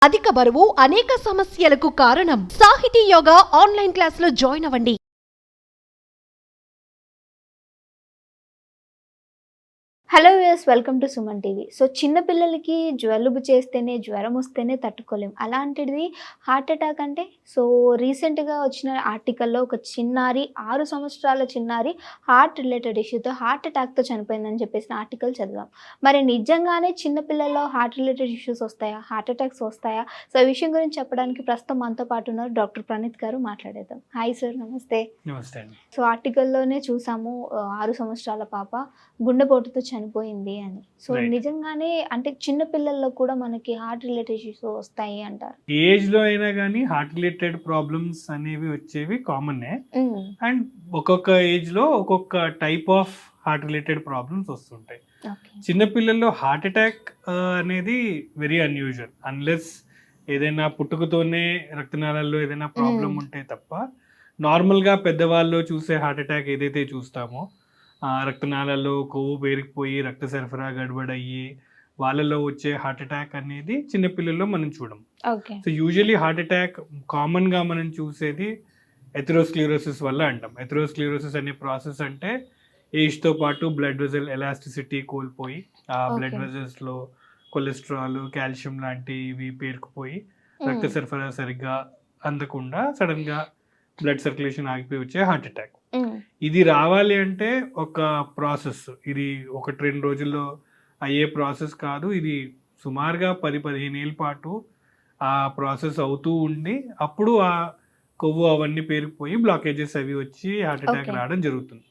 అధిక బరువు అనేక సమస్యలకు కారణం. సాహితీ యోగా ఆన్లైన్ క్లాసులో జాయిన్ అవ్వండి. Hello viewers, welcome to Suman TV. So చిన్న పిల్లలకి జలుబు చేస్తేనే, జ్వరం వస్తేనే తట్టుకోలేం. అలాంటిది హార్ట్ అటాక్ అంటే, సో రీసెంట్గా వచ్చిన ఆర్టికల్లో ఒక చిన్నారి 6 సంవత్సరాల చిన్నారి హార్ట్ రిలేటెడ్ ఇష్యూతో హార్ట్ అటాక్తో చనిపోయిందని చెప్పేసిన ఆర్టికల్ చదివాం. మరి నిజంగానే చిన్నపిల్లల్లో హార్ట్ రిలేటెడ్ ఇష్యూస్ వస్తాయా, హార్ట్ అటాక్స్ వస్తాయా? సో ఈ విషయం గురించి చెప్పడానికి ప్రస్తుతం మనతో పాటు ఉన్నారు డాక్టర్ ప్రణీత్ గారు. మాట్లాడేద్దాం. హాయ్ సార్, నమస్తే. నమస్తే అండి. సో ఆర్టికల్లోనే చూసాము 6 సంవత్సరాల పాప గుండెపోటుతో చనిపోయింది అని. So Right. నిజంగానే అంటే చిన్న పిల్లల్లో కూడా మనకి హార్ట్ రిలేటెడ్ ఇష్యూస్ వస్తాయి అంటారు. ఏజ్ లో అయినా కానీ హార్ట్ రిలేటెడ్ ప్రాబ్లమ్స్ అనేవి వచ్చేవి కామనే. అండ్ ఒక్కొక్క ఏజ్ లో ఒక్కొక్క type of heart related problems వస్తుంటాయి. చిన్నపిల్లల్లో హార్ట్ అటాక్ అనేది వెరీ అన్యూజువల్, అన్లెస్ ఏదైనా పుట్టుకతోనే రక్తనాళాల్లో ఏదైనా ప్రాబ్లం ఉంటే తప్ప. నార్మల్గా పెద్దవాళ్ళు చూసే హార్ట్ అటాక్ ఏదైతే చూస్తామో, రక్తనాళాల్లో కొవ్వు పేరుకుపోయి రక్త సరఫరా గడబడయ్యి వాళ్ళలో వచ్చే హార్ట్ అటాక్ అనేది చిన్నపిల్లల్లో మనం చూడం. Okay. So usually heart attack కామన్గా మనం చూసేది ఎథెరోస్క్లెరోసిస్ వల్ల అంటాం. ఎథెరోస్క్లెరోసిస్ అనే ప్రాసెస్ అంటే ఏజ్తో పాటు బ్లడ్ వెజల్ ఎలాస్టిసిటీ కోల్పోయి ఆ బ్లడ్ Okay. వెజల్స్లో కొలెస్ట్రాల్, కాల్షియం లాంటివి పేరుకుపోయి రక్త సరఫరా సరిగ్గా అందకుండా సడన్గా బ్లడ్ సర్క్యులేషన్ ఆగిపోయి వచ్చే హార్ట్ అటాక్. ఇది రావాలి అంటే ఒక ప్రాసెస్, ఇది 1-2 రోజుల్లో అయ్యే ప్రాసెస్ కాదు. ఇది సుమారుగా 10-15 ఏళ్ళ పాటు ఆ ప్రాసెస్ అవుతూ ఉండి అప్పుడు ఆ కొవ్వు అవన్నీ పేరుకుపోయి బ్లాకేజెస్ అవి వచ్చి హార్ట్ అటాక్ Okay. రావడం జరుగుతుంది.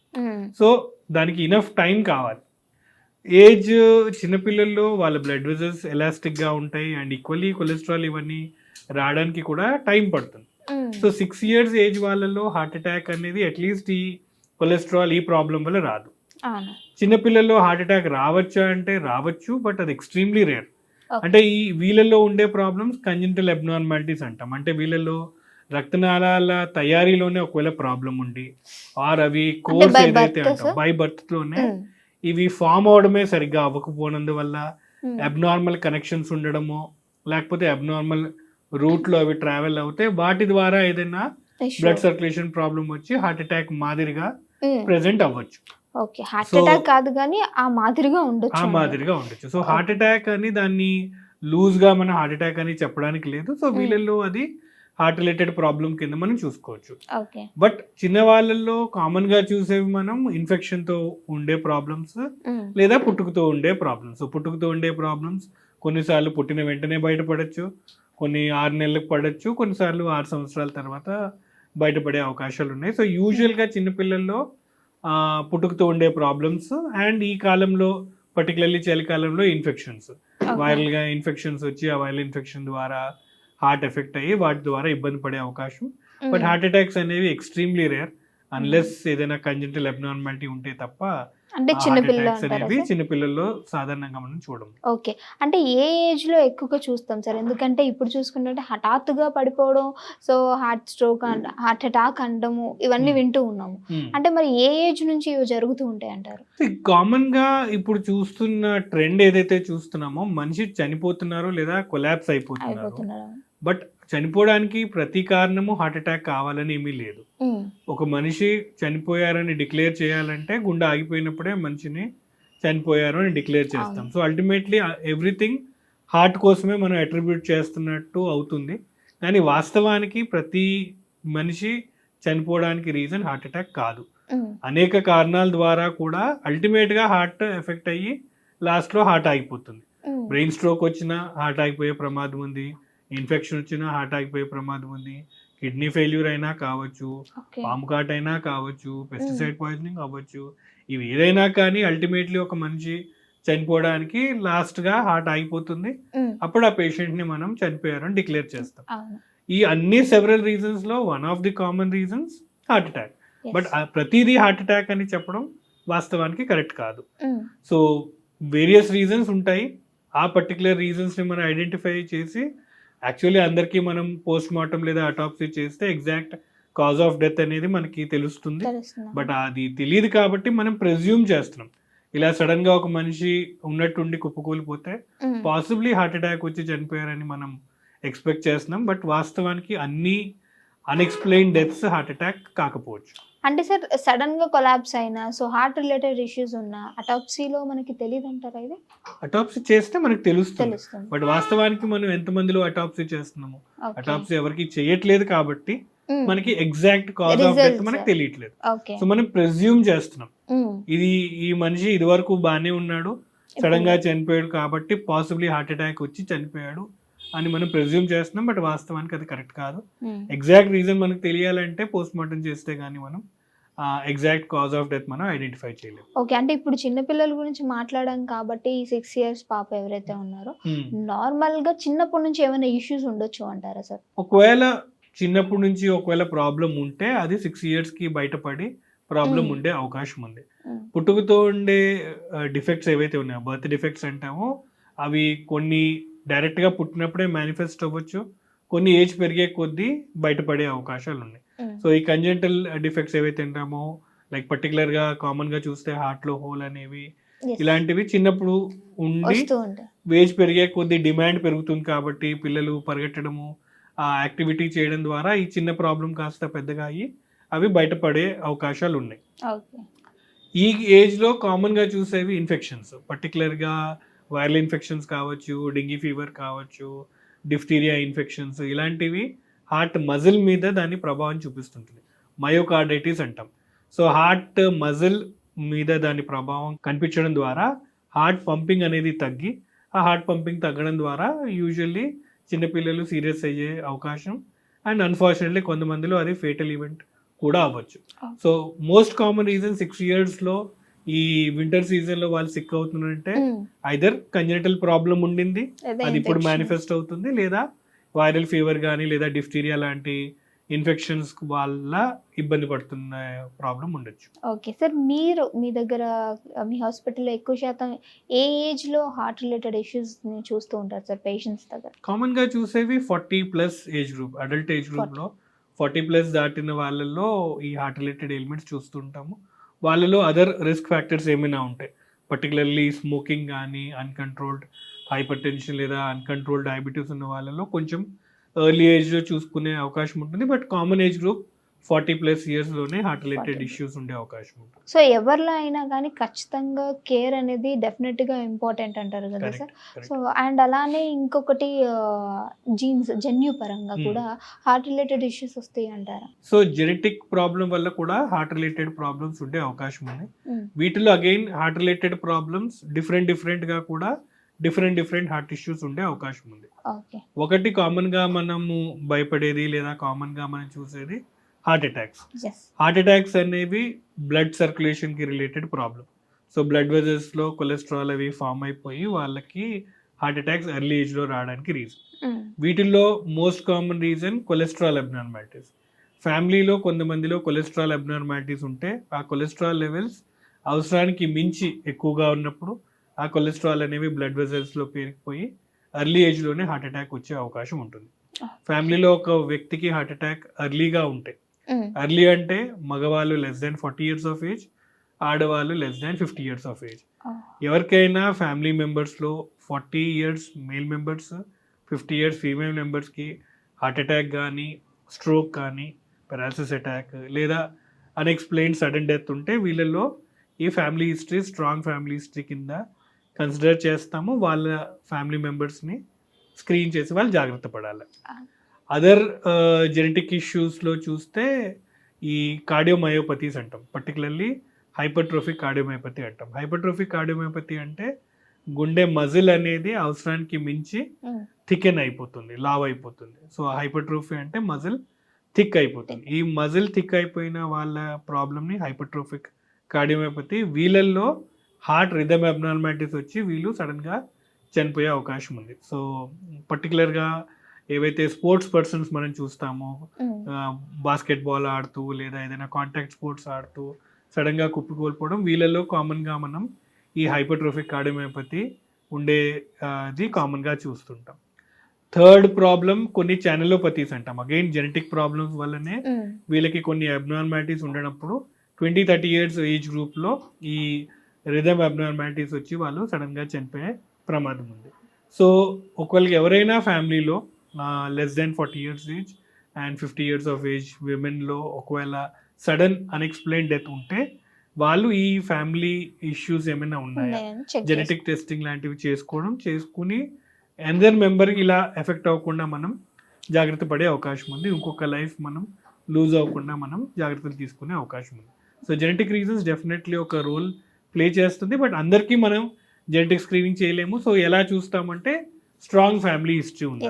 సో దానికి ఇనఫ్ టైం కావాలి. ఏజ్ చిన్నపిల్లల్లో వాళ్ళ బ్లడ్ వెజల్స్ ఎలాస్టిక్గా ఉంటాయి అండ్ ఈక్వల్లీ కొలెస్ట్రాల్ ఇవన్నీ రావడానికి కూడా టైం పడుతుంది. సో 6 years ఏజ్ వాళ్ళలో హార్ట్ అటాక్ అనేది అట్లీస్ట్ ఈ కొలెస్ట్రాల్ ఈ ప్రాబ్లం వల్ల రాదు. చిన్నపిల్లల్లో హార్ట్ అటాక్ రావచ్చా అంటే రావచ్చు, బట్ అది ఎక్స్ట్రీమ్లీ రేర్. Okay. అంటే ఈ వీళ్ళల్లో ఉండే ప్రాబ్లమ్స్ కంజెంటల్ అబ్నార్మాలిటీస్ అంటాం. అంటే వీళ్ళల్లో రక్తనాళాల తయారీలోనే ఒకవేళ ప్రాబ్లం ఉండి ఆర్ అవి కోర్స్ by ఏదైతే birth, అంటాం sir? బై బర్త్ లోనే ఇవి ఫామ్ అవడమే సరిగ్గా అవ్వకపోనందువల్ల అబ్నార్మల్ కనెక్షన్స్ ఉండడమో లేకపోతే అబ్నార్మల్ రూట్ లో అవి ట్రావెల్ అవుతే వాటి ద్వారా ఏదైనా బ్లడ్ సర్క్యులేషన్ ప్రాబ్లం వచ్చి హార్ట్ అటాక్ మాదిరిగా ప్రెసెంట్ అవ్వచ్చు. ఓకే. హార్ట్ So- అటాక్ కాదు కానీ ఆ మాదిరిగా ఆ ఉండొచ్చు. మాదిరిగా ఉండొచ్చు. సో హార్ట్ అటాక్ అని దాన్ని లూజ్ గా మనం హార్ట్ అటాక్ అని చెప్పడానికి లేదు. సో వీళ్ళల్లో అది హార్ట్ రిలేటెడ్ ప్రాబ్లం కింద మనం చూసుకోవచ్చు. ఓకే. బట్ చిన్న వాళ్ళల్లో కామన్ గా చూసేవి మనం ఇన్ఫెక్షన్ తో ఉండే ప్రాబ్లమ్స్ లేదా పుట్టుకతో ఉండే ప్రాబ్లమ్స్. పుట్టుకతో ఉండే ప్రాబ్లమ్స్ కొన్నిసార్లు పుట్టిన వెంటనే బయటపడచ్చు, కొన్ని 6 నెలలకు పడచ్చు, కొన్నిసార్లు 6 సంవత్సరాల తర్వాత బయటపడే అవకాశాలు ఉన్నాయి. సో యూజువల్గా చిన్నపిల్లల్లో పుట్టుకతో ఉండే ప్రాబ్లమ్స్ అండ్ ఈ కాలంలో పర్టికులర్లీ చలికాలంలో ఇన్ఫెక్షన్స్, వైరల్గా ఇన్ఫెక్షన్స్ వచ్చి ఆ వైరల్ ఇన్ఫెక్షన్ ద్వారా హార్ట్ ఎఫెక్ట్ అయ్యి వాటి ద్వారా ఇబ్బంది పడే అవకాశం. బట్ హార్ట్ అటాక్స్ అనేవి ఎక్స్ట్రీమ్లీ రేర్, అన్లెస్ ఏదైనా కంజెంటల్ అబ్నార్మాలిటీ ఉంటే తప్ప అంటే హార్ట్ చిన్నపిల్ల అటాక్స్ అనేవి చిన్నపిల్లల్లో సాధారణంగా మనం చూడము. ఓకే. అంటే ఏ ఏజ్ లో ఎక్కువగా చూస్తాం సార్? ఎందుకంటే ఇప్పుడు చూసుకుంటే హఠాత్తుగా పడిపోవడం, so heart stroke heart attack అనడము ఇవన్నీ వింటూ ఉన్నాము. అంటే మరి ఏ ఏజ్ నుంచి ఇవి జరుగుతూ ఉంటాయి అంటారు? కామన్ గా ఇప్పుడు చూస్తున్న ట్రెండ్ ఏదైతే చూస్తున్నామో మనిషి చనిపోతున్నారు లేదా కొలాప్స్ అయిపోతున్నారు. అయిపోతున్నారు. బట్ చనిపోవడానికి ప్రతి కారణము హార్ట్ అటాక్ కావాలని ఏమీ లేదు. ఒక మనిషి చనిపోయారని డిక్లేర్ చేయాలంటే గుండె ఆగిపోయినప్పుడే మనిషిని చనిపోయారు అని డిక్లేర్ చేస్తాం. సో అల్టిమేట్లీ ఎవ్రీథింగ్ హార్ట్ కోసమే మనం అట్రిబ్యూట్ చేస్తున్నట్టు అవుతుంది. కానీ వాస్తవానికి ప్రతి మనిషి చనిపోవడానికి రీజన్ హార్ట్ అటాక్ కాదు. అనేక కారణాల ద్వారా కూడా అల్టిమేట్గా హార్ట్ ఎఫెక్ట్ అయ్యి లాస్ట్లో హార్ట్ ఆగిపోతుంది. బ్రెయిన్ స్ట్రోక్ వచ్చినా హార్ట్ ఆగిపోయే ప్రమాదం ఉంది, ఇన్ఫెక్షన్ వచ్చినా హార్ట్ ఆగిపోయే ప్రమాదం ఉంది, కిడ్నీ ఫెయిల్యూర్ అయినా కావచ్చు, పాము కాట్ అయినా కావచ్చు, పెస్టిసైడ్ పాయిజనింగ్ అవ్వచ్చు. ఇవి ఏదైనా కానీ అల్టిమేట్లీ ఒక మనిషి చనిపోవడానికి లాస్ట్గా హార్ట్ ఆగిపోతుంది. అప్పుడు ఆ పేషెంట్ని మనం చనిపోయారని డిక్లేర్ చేస్తాం. ఈ అన్ని సెవరల్ రీజన్స్లో one of the common reasons heart attack. But ప్రతిదీ హార్ట్ అటాక్ అని చెప్పడం వాస్తవానికి కరెక్ట్ కాదు. సో వేరియస్ రీజన్స్ ఉంటాయి. ఆ పర్టికులర్ రీజన్స్ని మనం ఐడెంటిఫై చేసి యాక్చువల్లీ అందరికీ మనం పోస్ట్ మార్టం లేదా అటాప్సీ చేస్తే ఎగ్జాక్ట్ కాజ్ ఆఫ్ డెత్ అనేది మనకి తెలుస్తుంది. బట్ అది తెలియదు కాబట్టి మనం ప్రెజ్యూమ్ చేస్తున్నాం. ఇలా సడన్ గా ఒక మనిషి ఉన్నట్టుండి కుప్పకూలిపోతే పాసిబ్లీ హార్ట్ అటాక్ వచ్చి చనిపోయారని మనం ఎక్స్పెక్ట్ చేస్తున్నాం. బట్ వాస్తవానికి అన్ని అన్ఎక్స్ప్లెయిన్ డెత్స్ హార్ట్ అటాక్ కాకపోవచ్చు. అంటే సార్ సడన్ గా కొలాప్స్ అయినా, సో హార్ట్ రిలేటెడ్ ఇష్యూస్ ఉన్నా అటాప్సీలో మనకి తెలియదు అంటారా ఇది? అటాప్సీ చేస్తే మనకు తెలుస్తుంది. తెలుస్తుంది. బట్ వాస్తవానికి మనం ఎంతమందిలో అటాప్సీ చేస్తున్నాము? Okay. అటాప్సీ ఎవరికి చేయట్లేదు కాబట్టి Mm. మనకి exact cause of death Results. మనకు తెలియట్లేదు. ఓకే. సో మనం ప్రెజ్యూమ్ చేస్తున్నాం, ఈ మనిషి ఇది వరకు బాగానే ఉన్నాడు, సడన్ గా చనిపోయాడు కాబట్టి పాసిబ్లీ హార్ట్ అటాక్ వచ్చి చనిపోయాడు అని మనం ప్రెజ్యూమ్ చేస్తున్నాం. బట్ వాస్తవానికి అది కరెక్ట్ కాదు. ఎగ్జాక్ట్ రీజన్ మనకు తెలియాలంటే పోస్ట్ మార్టం చేస్తే గానీ మనం ఎగ్జాక్ట్ కాజ్ ఆఫ్ డెత్ మనం ఐడెంటిఫై చేయలేము. ఓకే. అంటే ఇప్పుడు చిన్నపిల్లల గురించి మాట్లాడాం కాబట్టి ఈ 6 years పాప ఎవరైతే ఉన్నారో నార్మల్ గా చిన్నప్పటి నుంచి ఏమైనా ఇష్యూస్ ఉండొచ్చు అంటారా సార్? ఒకవేళ చిన్నప్పటి నుంచి ఒకవేళ ప్రాబ్లం ఉంటే అది 6 years కి బయటపడి ప్రాబ్లం ఉండే అవకాశం ఉంది. పుట్టుకతో ఉండే డిఫెక్ట్స్ ఏవైతే ఉన్నాయో, బర్త్ డిఫెక్ట్స్ అంటామో, అవి కొన్ని డైరెక్ట్ గా పుట్టినప్పుడే మేనిఫెస్ట్ అవ్వచ్చు, కొన్ని ఏజ్ పెరిగే కొద్దీ బయటపడే అవకాశాలు ఉన్నాయి. సో ఈ కంజెంటల్ డిఫెక్ట్స్ ఏవైతే అంటామో, లైక్ పర్టికులర్ గా కామన్ గా చూస్తే హార్ట్ లో హోల్ అనేవి, ఇలాంటివి చిన్నప్పుడు ఉండి ఏజ్ పెరిగే కొద్దీ డిమాండ్ పెరుగుతుంది కాబట్టి పిల్లలు పరిగెట్టడము, ఆ యాక్టివిటీ చేయడం ద్వారా ఈ చిన్న ప్రాబ్లం కాస్త పెద్దగా అయ్యి అవి బయటపడే అవకాశాలు ఉన్నాయి. ఈ ఏజ్ లో కామన్ గా చూసేవి ఇన్ఫెక్షన్స్, పర్టికులర్ గా వైరల్ ఇన్ఫెక్షన్స్ కావచ్చు, డెంగీ ఫీవర్ కావచ్చు, డిఫ్టీరియా ఇన్ఫెక్షన్స్, ఇలాంటివి హార్ట్ మజిల్ మీద దాని ప్రభావం చూపిస్తుంటుంది. మయోకార్డైటిస్ అంటాం. సో హార్ట్ మజిల్ మీద దాని ప్రభావం కనిపించడం ద్వారా హార్ట్ పంపింగ్ అనేది తగ్గి, ఆ హార్ట్ పంపింగ్ తగ్గడం ద్వారా యూజువల్లీ చిన్నపిల్లలు సీరియస్ అయ్యే అవకాశం, అండ్ అన్ఫార్చునేట్లీ కొంతమందిలో అది ఫేటల్ ఈవెంట్ కూడా అవ్వచ్చు. So most common reason 6 years లో ఈ వింటర్ సీజన్ లో వాళ్ళు సిక్ అవుతున్నారంటే ఐదర్ కంజెనిటల్ ప్రాబ్లం ఉండింది, అది ఇప్పుడు మేనిఫెస్ట్ అవుతుంది, లేదా వైరల్ ఫీవర్ కానీ లేదా డిఫ్టీరియా లాంటి ఇన్ఫెక్షన్స్ వల్ల ఇబ్బంది పడుతున్న ప్రాబ్లం ఉండొచ్చు. ఓకే సార్, మీరు మీ దగ్గర మీ హాస్పిటల్లో ఎక్కువ శాతం ఏ ఏజ్ లో హార్ట్ రిలేటెడ్ ఇష్యూస్ చూస్తూ ఉంటారు సార్ పేషెంట్స్ దగ్గర? కామన్ గా చూసేవి 40+ age group, adult age group లో 40+ దాటిన వాళ్ళల్లో ఈ హార్ట్ రిలేటెడ్ ఎలిమెంట్స్ చూస్తుంటాము. వాళ్ళలో అదర్ రిస్క్ ఫ్యాక్టర్స్ ఏమైనా ఉంటాయి, పర్టికులర్లీ స్మోకింగ్ కానీ, అన్కంట్రోల్డ్ హైపర్ టెన్షన్ లేదా అన్కంట్రోల్డ్ డయాబెటీస్ ఉన్న వాళ్ళలో కొంచెం ఎర్లీ ఏజ్లో చూసుకునే అవకాశం ఉంటుంది. But common age group 40+ years లోనే హార్ట్ రిలేటెడ్ ఇష్యూస్ ఉండే అవకాశం ఉంటుంది. సో ఎవరిలో అయినా కానీ ఖచ్చితంగా కేర్ అనేది డెఫినెట్ గా ఇంపార్టెంట్ అంటారు కదా సార్. సో అండ్ అలానే ఇంకొకటి జీన్స్, జన్యు పరంగా కూడా హార్ట్ రిలేటెడ్ ఇష్యూస్ వస్తాయి అంటారా? సో జెనెటిక్ ప్రాబ్లం వల్ల కూడా హార్ట్ రిలేటెడ్ ప్రాబ్లమ్స్ ఉండే అవకాశం ఉంది. వీటిలో again heart related problems different గా కూడా డిఫరెంట్ హార్ట్ ఇష్యూస్ ఉండే అవకాశం ఉంది. ఒకటి కామన్ గా మనము భయపడేది లేదా కామన్ గా మనం చూసేది హార్ట్ అటాక్స్. హార్ట్ అటాక్స్ అనేవి బ్లడ్ సర్క్యులేషన్ కి related problem. So blood vessels లో కొలెస్ట్రాల్ అవి ఫామ్ అయిపోయి వాళ్ళకి హార్ట్ అటాక్స్ ఎర్లీ ఏజ్ లో రావడానికి రీజన్. వీటిల్లో most common reason cholesterol abnormalities. ఫ్యామిలీలో కొంతమందిలో కొలెస్ట్రాల్ అబ్నార్మాలిటీస్ ఉంటే ఆ కొలెస్ట్రాల్ లెవెల్స్ అవసరానికి మించి ఎక్కువగా ఉన్నప్పుడు ఆ కొలెస్ట్రాల్ అనేవి బ్లడ్ వెజల్స్ లో పేరుకుపోయి ఎర్లీ ఏజ్ లోనే హార్ట్ అటాక్ వచ్చే అవకాశం ఉంటుంది. ఫ్యామిలీలో ఒక వ్యక్తికి హార్ట్ అటాక్ ఎర్లీగా ఉంటే, ఎర్లీ అంటే మగవాళ్ళు <40 years of age, ఆడవాళ్ళు <50 years of age. ఎవరికైనా ఫ్యామిలీ మెంబర్స్లో 40 years male members, 50 years female మెంబర్స్కి హార్ట్ అటాక్ కానీ, స్ట్రోక్ కానీ, పెరాలసిస్ అటాక్ లేదా అన్ఎక్స్ప్లెయిన్డ్ సడన్ డెత్ ఉంటే వీళ్ళల్లో ఈ family history strong family history కింద కన్సిడర్ చేస్తాము. వాళ్ళ ఫ్యామిలీ మెంబర్స్ని స్క్రీన్ చేసి వాళ్ళు జాగ్రత్త పడాలి. అదర్ జెనెటిక్ ఇష్యూస్లో చూస్తే ఈ కార్డియోమయోపతీస్ అంటాం, పర్టికులర్లీ హైపర్ట్రోఫిక్ కార్డియోమయోపతి అంటాం. హైపర్ట్రోఫిక్ కార్డియోమయోపతి అంటే గుండె మజిల్ అనేది అవసరానికి మించి థికెన్ అయిపోతుంది, లావ్ అయిపోతుంది. సో హైపర్ట్రోఫీ అంటే మజిల్ థిక్ అయిపోతుంది. ఈ మజిల్ థిక్ అయిపోయిన వాళ్ళ ప్రాబ్లమ్ని హైపర్ట్రోఫిక్ కార్డియోమయోపతి. వీళ్ళల్లో హార్ట్ రిథమ్ అబ్నార్మాలిటీస్ వచ్చి వీళ్ళు సడన్గా చనిపోయే అవకాశం ఉంది. సో పర్టికులర్గా ఏవైతే స్పోర్ట్స్ పర్సన్స్ మనం చూస్తామో, బాస్కెట్బాల్ ఆడుతూ లేదా ఏదైనా కాంటాక్ట్ స్పోర్ట్స్ ఆడుతూ సడన్గా కుప్పి వీళ్ళల్లో కామన్గా మనం ఈ హైపర్ట్రోఫిక్ కార్డియోమయోపతి ఉండేది కామన్గా చూస్తుంటాం. థర్డ్ ప్రాబ్లం కొన్ని ఛానలోపతీస్ అంటాం. అగైన్ జెనెటిక్ ప్రాబ్లమ్స్ వల్లనే వీళ్ళకి కొన్ని అబ్నార్మాలిటీస్ ఉండనప్పుడు 20-30 years ఏజ్ గ్రూప్లో ఈ రిథమ్ అబ్నార్మాలిటీస్ వచ్చి వాళ్ళు సడన్గా చనిపోయే ప్రమాదం ఉంది. సో ఒకవేళ ఎవరైనా ఫ్యామిలీలో less than 40 years age and 50 years of age విమెన్లో ఒకవేళ సడన్ అన్ఎక్స్ప్లెయిన్ డెత్ ఉంటే వాళ్ళు ఈ ఫ్యామిలీ ఇష్యూస్ ఏమైనా ఉన్నాయా జెనెటిక్ టెస్టింగ్ లాంటివి చేసుకుని అందర్ మెంబర్ ఇలా ఎఫెక్ట్ అవ్వకుండా మనం జాగ్రత్త పడే అవకాశం ఉంది. ఇంకొక లైఫ్ మనం లూజ్ అవ్వకుండా మనం జాగ్రత్తలు తీసుకునే అవకాశం ఉంది. సో జెనెటిక్ రీజన్స్ డెఫినెట్లీ ఒక రోల్ ప్లే చేస్తుంది, బట్ అందరికీ మనం జెనెటిక్ స్క్రీనింగ్ చేయలేము. సో ఎలా చూస్తామంటే స్ట్రాంగ్ ఫ్యామిలీ హిస్టరీ ఉంది,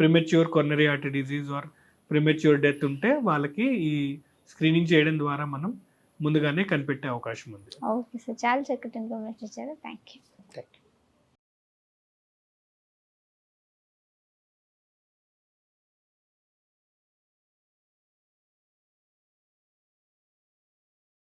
premature coronary artery disease are premature death ఉంటే వాళ్ళకి ఈ స్క్రీనింగ్ చేయడం ద్వారా మనం ముందుగానే కనిపెట్టే అవకాశం ఉంది. ఓకే సార్, చాలా చక్కటి ఇన్ఫర్మేషన్ ఇచ్చారు. Thank you.